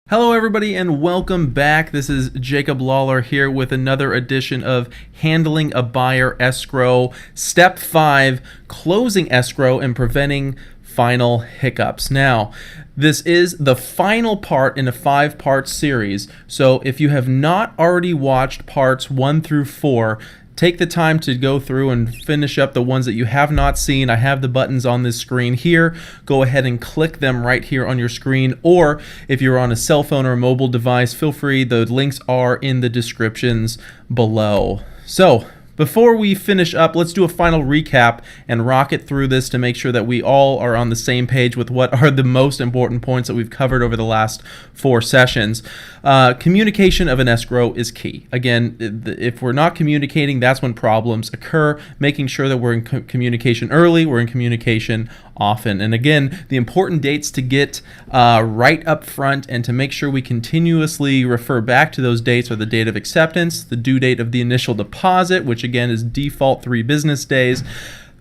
Hello, everybody, and welcome back. This is Jacob Lawler here with another edition of Handling a Buyer Escrow, Step 5, Closing Escrow and Preventing Final Hiccups. Now, this is the final part in a 5-part series, so if you have not already watched parts 1 through 4, take the time to go through and finish up the ones that you have not seen. I have the buttons on this screen here. Go ahead and click them right here on your screen, or if you're on a cell phone or a mobile device, feel free. The links are in the descriptions below. So, before we finish up, let's do a final recap and rocket through this to make sure that we all are on the same page with what are the most important points that we've covered over the last 4 sessions. Communication of an escrow is key. Again, if we're not communicating, that's when problems occur. Making sure that we're in communication early, we're in communication often. And again, the important dates to get right up front and to make sure we continuously refer back to those dates are the date of acceptance, the due date of the initial deposit, which again is default 3 business days,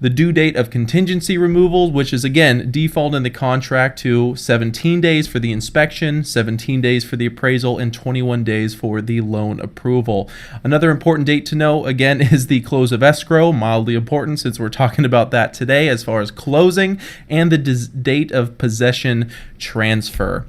the due date of contingency removal, which is again default in the contract to 17 days for the inspection, 17 days for the appraisal, and 21 days for the loan approval. Another important date to know again is the close of escrow, mildly important since we're talking about that today as far as closing, and the date of possession transfer.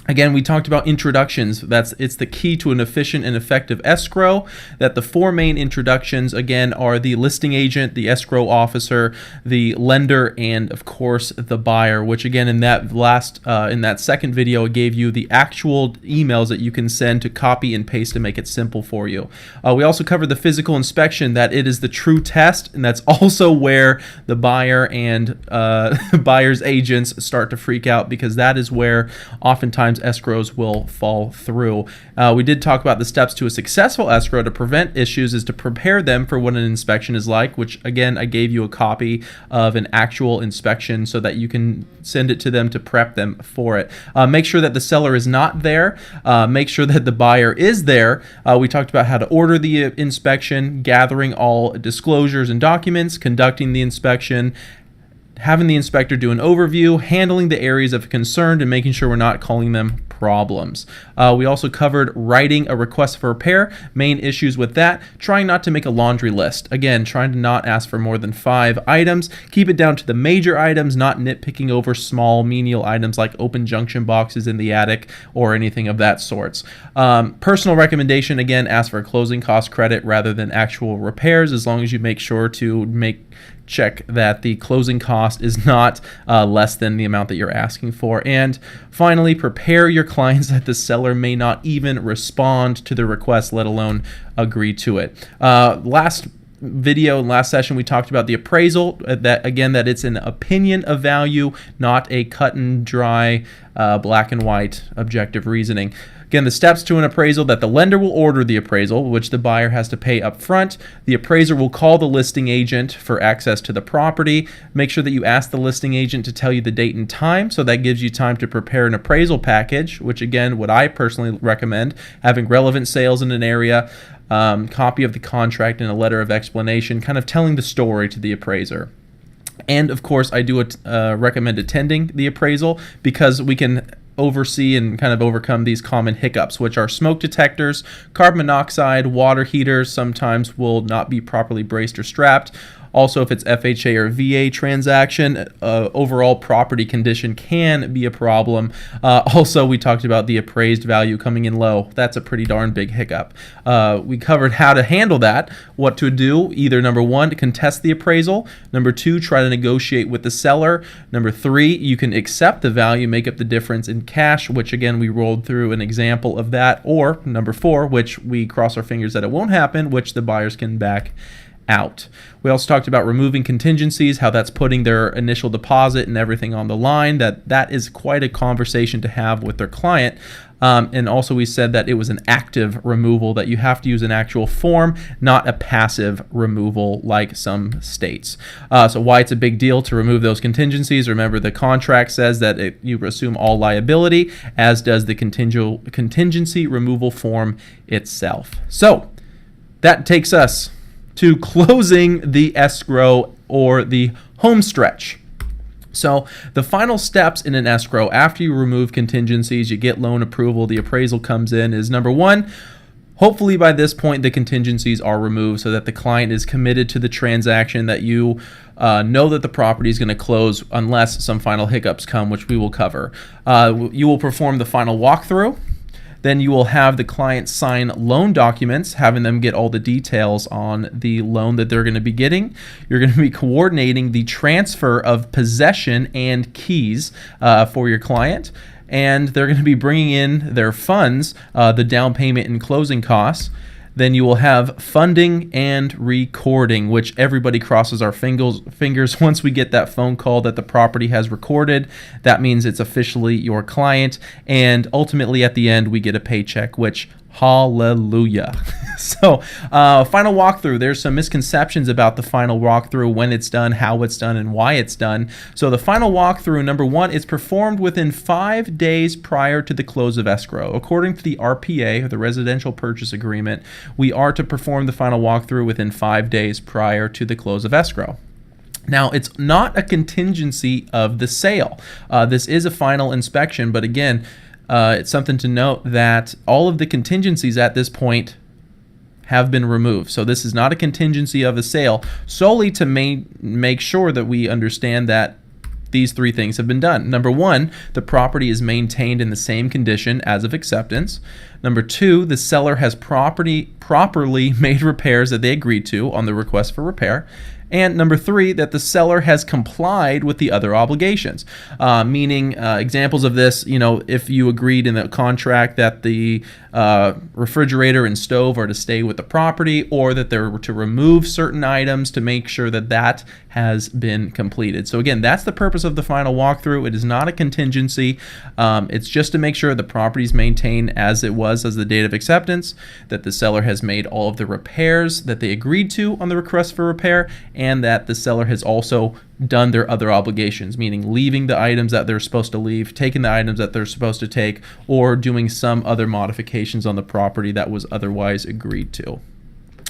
Again, we talked about introductions. It's the key to an efficient and effective escrow. That the 4 main introductions, again, are the listing agent, the escrow officer, the lender, and of course the buyer. Which again, in that second video, I gave you the actual emails that you can send to copy and paste to make it simple for you. We also covered the physical inspection. That it is the true test, and that's also where the buyer and buyer's agents start to freak out, because that is where oftentimes escrows will fall through. We did talk about the steps to a successful escrow to prevent issues is to prepare them for what an inspection is like, which again, I gave you a copy of an actual inspection so that you can send it to them to prep them for it. Make sure that the seller is not there. Make sure that the buyer is there. We talked about how to order the inspection, gathering all disclosures and documents, conducting the inspection, having the inspector do an overview, handling the areas of concern, and making sure we're not calling them problems. We also covered writing a request for repair, main issues with that, trying not to make a laundry list. Again, trying to not ask for more than 5 items, keep it down to the major items, not nitpicking over small menial items like open junction boxes in the attic or anything of that sorts. Personal recommendation, again, ask for a closing cost credit rather than actual repairs, as long as you make sure to check that the closing cost is not less than the amount that you're asking for. And finally, prepare your clients that the seller may not even respond to the request, let alone agree to it. Last video and last session, we talked about the appraisal, that it's an opinion of value, not a cut and dry black and white objective reasoning. Again, the steps to an appraisal: that the lender will order the appraisal, which the buyer has to pay up front. The appraiser will call the listing agent for access to the property. Make sure that you ask the listing agent to tell you the date and time, so that gives you time to prepare an appraisal package, which again, what I personally recommend, having relevant sales in an area, copy of the contract, and a letter of explanation, kind of telling the story to the appraiser. And of course, I do recommend attending the appraisal, because we can oversee and kind of overcome these common hiccups, which are smoke detectors, carbon monoxide, water heaters sometimes will not be properly braced or strapped. Also, if it's FHA or VA transaction, overall property condition can be a problem. Also, we talked about the appraised value coming in low. That's a pretty darn big hiccup. We covered how to handle that, what to do: either number 1, to contest the appraisal; number 2, try to negotiate with the seller; number 3, you can accept the value, make up the difference in cash, which again, we rolled through an example of that; or number 4, which we cross our fingers that it won't happen, which the buyers can back out. We also talked about removing contingencies, how that's putting their initial deposit and everything on the line. That is quite a conversation to have with their client. And also we said that it was an active removal, that you have to use an actual form, not a passive removal like some states. So why it's a big deal to remove those contingencies: remember, the contract says that you assume all liability, as does the contingency removal form itself. So that takes us to closing the escrow, or the home stretch. So the final steps in an escrow after you remove contingencies, you get loan approval, the appraisal comes in, is number one, hopefully by this point the contingencies are removed so that the client is committed to the transaction, that you know that the property is going to close unless some final hiccups come, which we will cover. You will perform the final walkthrough. Then you will have the client sign loan documents, having them get all the details on the loan that they're going to be getting. You're going to be coordinating the transfer of possession and keys for your client. And they're going to be bringing in their funds, the down payment and closing costs. Then you will have funding and recording, which everybody crosses our fingers. Once we get that phone call that the property has recorded, that means it's officially your client. And ultimately at the end, we get a paycheck, which hallelujah. So final walkthrough, there's some misconceptions about the final walkthrough, when it's done, how it's done, and why it's done. So the final walkthrough, number one, is performed within 5 days prior to the close of escrow. According to the RPA, the Residential Purchase Agreement, we are to perform the final walkthrough within 5 days prior to the close of escrow. Now, it's not a contingency of the sale. This is a final inspection, but again, it's something to note that all of the contingencies at this point have been removed. So this is not a contingency of a sale, solely to make sure that we understand that these three things have been done. Number one, the property is maintained in the same condition as of acceptance. Number two, the seller has properly made repairs that they agreed to on the request for repair. And number three, that the seller has complied with the other obligations. Meaning, examples of this, if you agreed in the contract that the refrigerator and stove are to stay with the property, or that they're to remove certain items, to make sure that that has been completed. So again, that's the purpose of the final walkthrough. It is not a contingency. It's just to make sure the property is maintained as it was as the date of acceptance, that the seller has made all of the repairs that they agreed to on the request for repair, and that the seller has also done their other obligations, meaning leaving the items that they're supposed to leave, taking the items that they're supposed to take, or doing some other modifications on the property that was otherwise agreed to.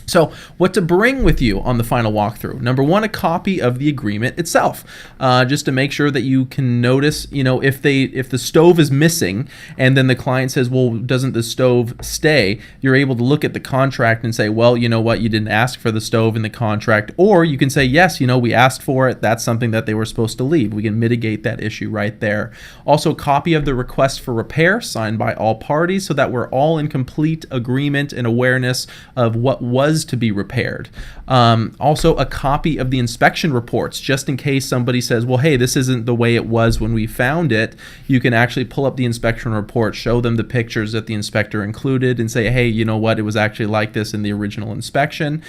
So what to bring with you on the final walkthrough? Number one, a copy of the agreement itself, just to make sure that you can notice, if the stove is missing and then the client says, well, doesn't the stove stay? You're able to look at the contract and say, well, you know what, you didn't ask for the stove in the contract. Or you can say, yes, we asked for it. That's something that they were supposed to leave. We can mitigate that issue right there. Also, a copy of the request for repair signed by all parties so that we're all in complete agreement and awareness of what was to be repaired. Also, a copy of the inspection reports, just in case somebody says, well, hey, this isn't the way it was when we found it. You can actually pull up the inspection report, show them the pictures that the inspector included, and say, hey, you know what, it was actually like this in the original inspection.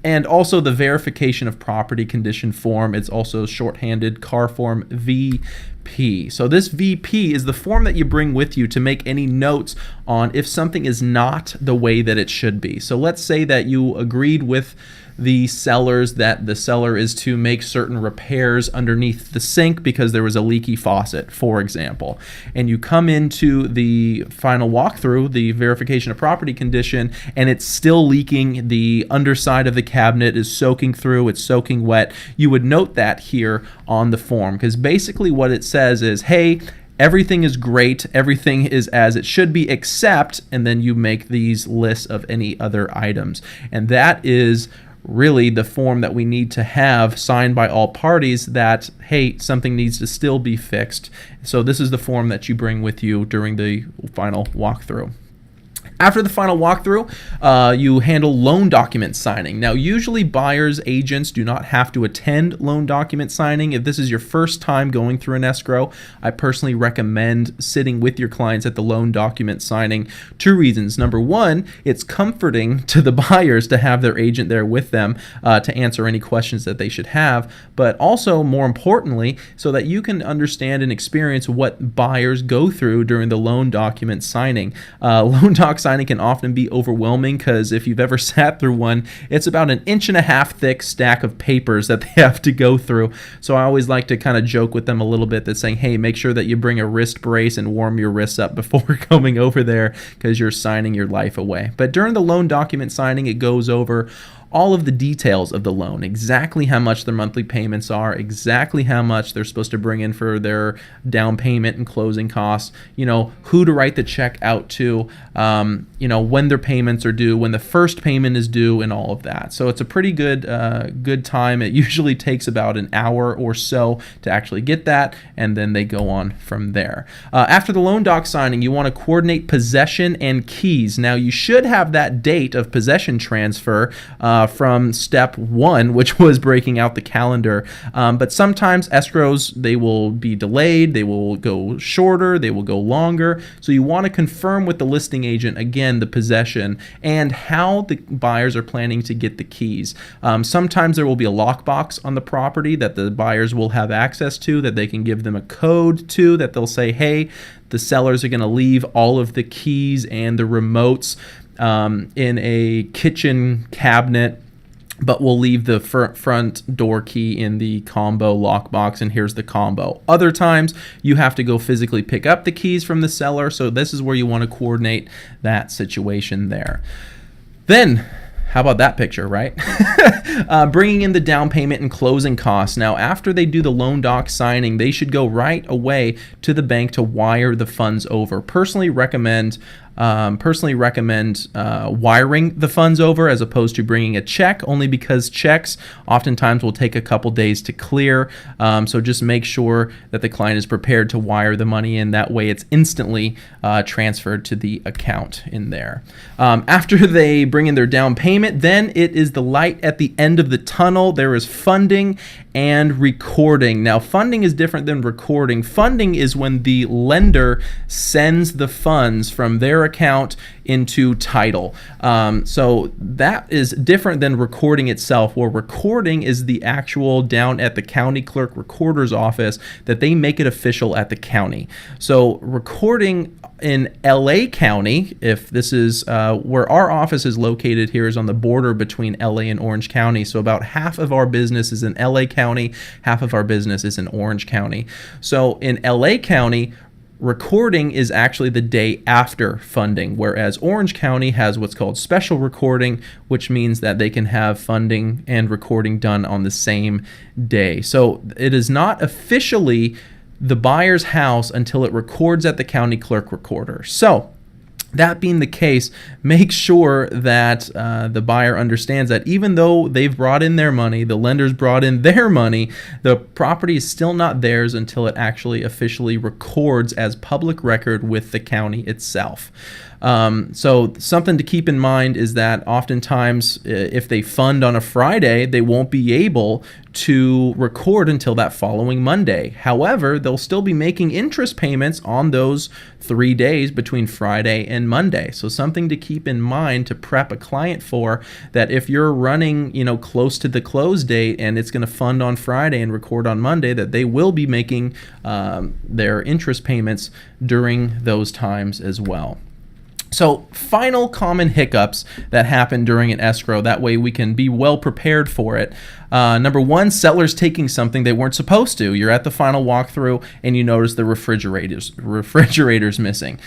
And also the verification of property condition form. It's also shorthanded CAR form VP. So this VP is the form that you bring with you to make any notes on if something is not the way that it should be. So let's say that you agreed with the sellers that the seller is to make certain repairs underneath the sink because there was a leaky faucet, for example. And you come into the final walkthrough, the verification of property condition, and it's still leaking. The underside of the cabinet is soaking through, it's soaking wet. You would note that here on the form, because basically what it says is, hey, everything is great, everything is as it should be, except, and then you make these lists of any other items. And that is really the form that we need to have signed by all parties, that, hey, something needs to still be fixed. So this is the form that you bring with you during the final walkthrough. After the final walkthrough, you handle loan document signing. Now, usually buyers agents do not have to attend loan document signing. If this is your first time going through an escrow, I personally recommend sitting with your clients at the loan document signing. 2 reasons. Number one, it's comforting to the buyers to have their agent there with them to answer any questions that they should have, but also, more importantly, so that you can understand and experience what buyers go through during the loan document signing. Loan doc signing can often be overwhelming, because if you've ever sat through one, it's about 1.5 inch thick stack of papers that they have to go through. So I always like to kind of joke with them a little bit, that saying, hey, make sure that you bring a wrist brace and warm your wrists up before coming over there, because you're signing your life away. But during the loan document signing, it goes over all of the details of the loan, exactly how much their monthly payments are, exactly how much they're supposed to bring in for their down payment and closing costs, who to write the check out to, when their payments are due, when the first payment is due, and all of that. So it's a pretty good time. It usually takes about an hour or so to actually get that, and then they go on from there. After the loan doc signing, you want to coordinate possession and keys. Now, you should have that date of possession transfer from step 1, which was breaking out the calendar. But sometimes escrows, they will be delayed, they will go shorter, they will go longer. So you want to confirm with the listing agent, again, the possession and how the buyers are planning to get the keys. Sometimes there will be a lockbox on the property that the buyers will have access to, that they can give them a code to, that they'll say, hey, the sellers are going to leave all of the keys and the remotes in a kitchen cabinet, but we'll leave the front door key in the combo lockbox, and here's the combo. Other times, you have to go physically pick up the keys from the seller, so this is where you want to coordinate that situation there. Then, how about that picture, right? Bringing in the down payment and closing costs. Now, after they do the loan doc signing, they should go right away to the bank to wire the funds over. Personally recommend wiring the funds over as opposed to bringing a check, only because checks oftentimes will take a couple days to clear. So just make sure that the client is prepared to wire the money in. That way it's instantly transferred to the account in there. After they bring in their down payment, then it is the light at the end of the tunnel. There is funding and recording. Now, funding is different than recording. Funding is when the lender sends the funds from their account into title. So that is different than recording itself, where recording is the actual down at the county clerk recorder's office that they make it official at the county. So recording in LA County, if this is where our office is located here, is on the border between LA and Orange County. So about half of our business is in LA County, half of our business is in Orange County. So in LA County, recording is actually the day after funding, whereas Orange County has what's called special recording, which means that they can have funding and recording done on the same day. So it is not officially the buyer's house until it records at the county clerk recorder. So that being the case, make sure that the buyer understands that even though they've brought in their money, the lender's brought in their money, the property is still not theirs until it actually officially records as public record with the county itself. So something to keep in mind is that oftentimes if they fund on a Friday, they won't be able to record until that following Monday. However, they'll still be making interest payments on those 3 days between Friday and Monday. So something to keep in mind to prep a client for, that if you're running, close to the close date and it's going to fund on Friday and record on Monday, that they will be making their interest payments during those times as well. So final common hiccups that happen during an escrow, that way we can be well prepared for it. Number one, sellers taking something they weren't supposed to. You're at the final walkthrough and you notice the refrigerator's missing.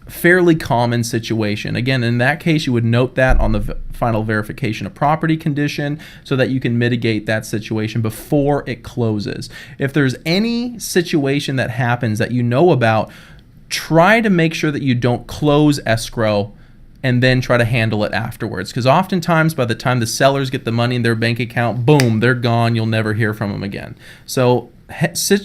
Fairly common situation. Again, in that case, you would note that on the final verification of property condition so that you can mitigate that situation before it closes. If there's any situation that happens that you know about, try to make sure that you don't close escrow and then try to handle it afterwards, because oftentimes by the time the sellers get the money in their bank account, boom, they're gone. You'll never hear from them again. So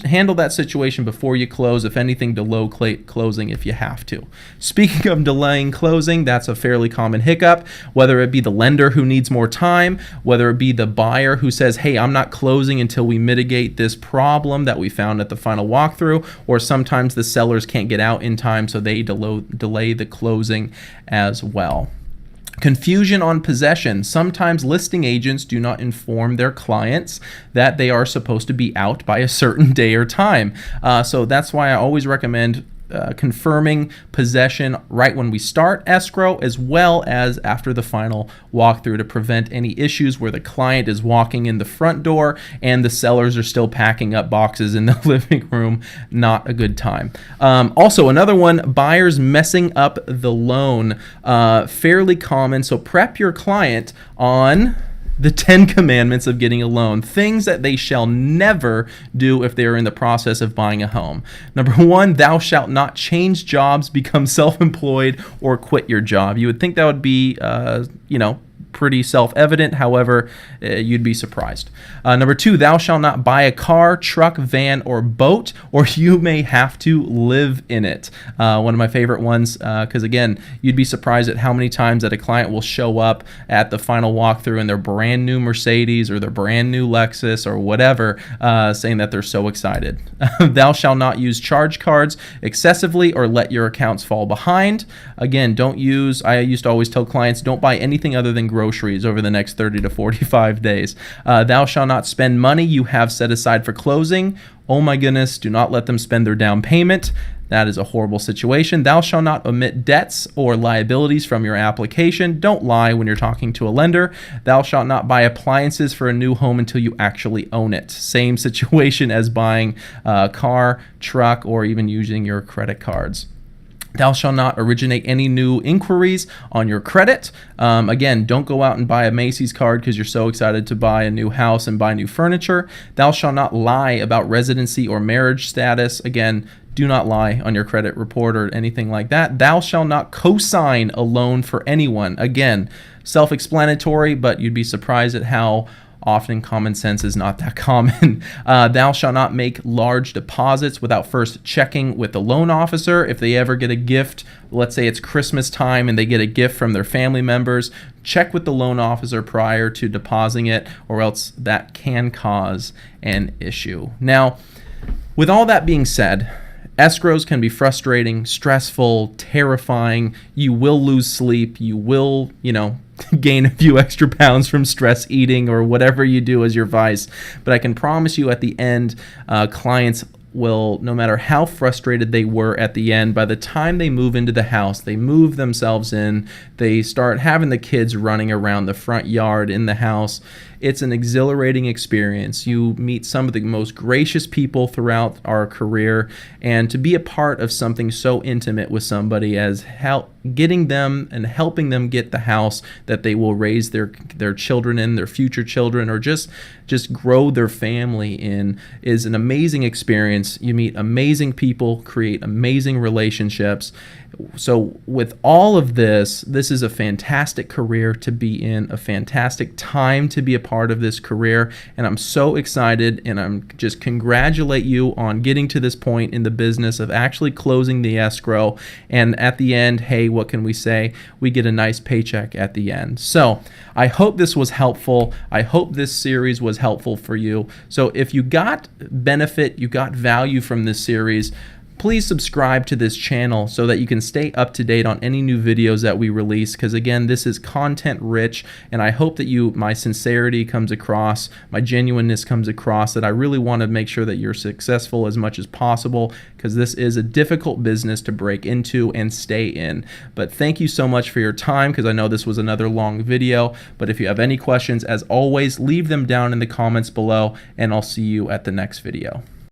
handle that situation before you close. If anything, delay closing if you have to. Speaking of delaying closing, that's a fairly common hiccup, whether it be the lender who needs more time, whether it be the buyer who says, hey, I'm not closing until we mitigate this problem that we found at the final walkthrough, or sometimes the sellers can't get out in time, so they delay the closing as well. Confusion on possession. Sometimes listing agents do not inform their clients that they are supposed to be out by a certain day or time. So that's why I always recommend confirming possession right when we start escrow, as well as after the final walkthrough, to prevent any issues where the client is walking in the front door and the sellers are still packing up boxes in the living room. Not a good time. Also, another one, buyers messing up the loan. Fairly common, so prep your client on the 10 commandments of getting a loan, things that they shall never do if they are in the process of buying a home. Number 1, thou shalt not change jobs, become self-employed, or quit your job. You would think that would be, pretty self-evident. However, you'd be surprised. Number 2, thou shalt not buy a car, truck, van, or boat, or you may have to live in it. One of my favorite ones, because again, you'd be surprised at how many times that a client will show up at the final walkthrough in their brand new Mercedes or their brand new Lexus or whatever, saying that they're so excited. Thou shalt not use charge cards excessively or let your accounts fall behind. Again, I used to always tell clients, don't buy anything other than groceries over the next 30 to 45 days. Thou shalt not spend money you have set aside for closing. Oh my goodness, do not let them spend their down payment. That is a horrible situation. Thou shalt not omit debts or liabilities from your application. Don't lie when you're talking to a lender. Thou shalt not buy appliances for a new home until you actually own it. Same situation as buying a car, truck, or even using your credit cards. Thou shalt not originate any new inquiries on your credit. Again, don't go out and buy a Macy's card because you're so excited to buy a new house and buy new furniture. Thou shalt not lie about residency or marriage status. Again, do not lie on your credit report or anything like that. Thou shalt not co-sign a loan for anyone. Again, self-explanatory, but you'd be surprised at how often common sense is not that common. Thou shalt not make large deposits without first checking with the loan officer. If they ever get a gift, let's say it's Christmas time and they get a gift from their family members, check with the loan officer prior to depositing it, or else that can cause an issue. Now, with all that being said, escrows can be frustrating, stressful, terrifying. You will lose sleep. You will, gain a few extra pounds from stress eating or whatever you do as your vice. But I can promise you at the end, clients will, no matter how frustrated they were at the end, by the time they move into the house, they move themselves in, they start having the kids running around the front yard in the house. It's an exhilarating experience. You meet some of the most gracious people throughout our career, and to be a part of something so intimate with somebody as getting them and helping them get the house that they will raise their children in, their future children, or just grow their family in, is an amazing experience. You meet amazing people, create amazing relationships. So with all of this is a fantastic career to be in, a fantastic time to be a part of this career, and I'm so excited, and I'm just congratulate you on getting to this point in the business of actually closing the escrow, and at the end, hey, what can we say? We get a nice paycheck at the end. So I hope this was helpful. I hope this series was helpful for you. So if you got benefit, you got value from this series, please subscribe to this channel so that you can stay up to date on any new videos that we release, because again, this is content rich, and I hope that my sincerity comes across, my genuineness comes across, that I really want to make sure that you're successful as much as possible, because this is a difficult business to break into and stay in. But thank you so much for your time, because I know this was another long video, but if you have any questions, as always, leave them down in the comments below, and I'll see you at the next video.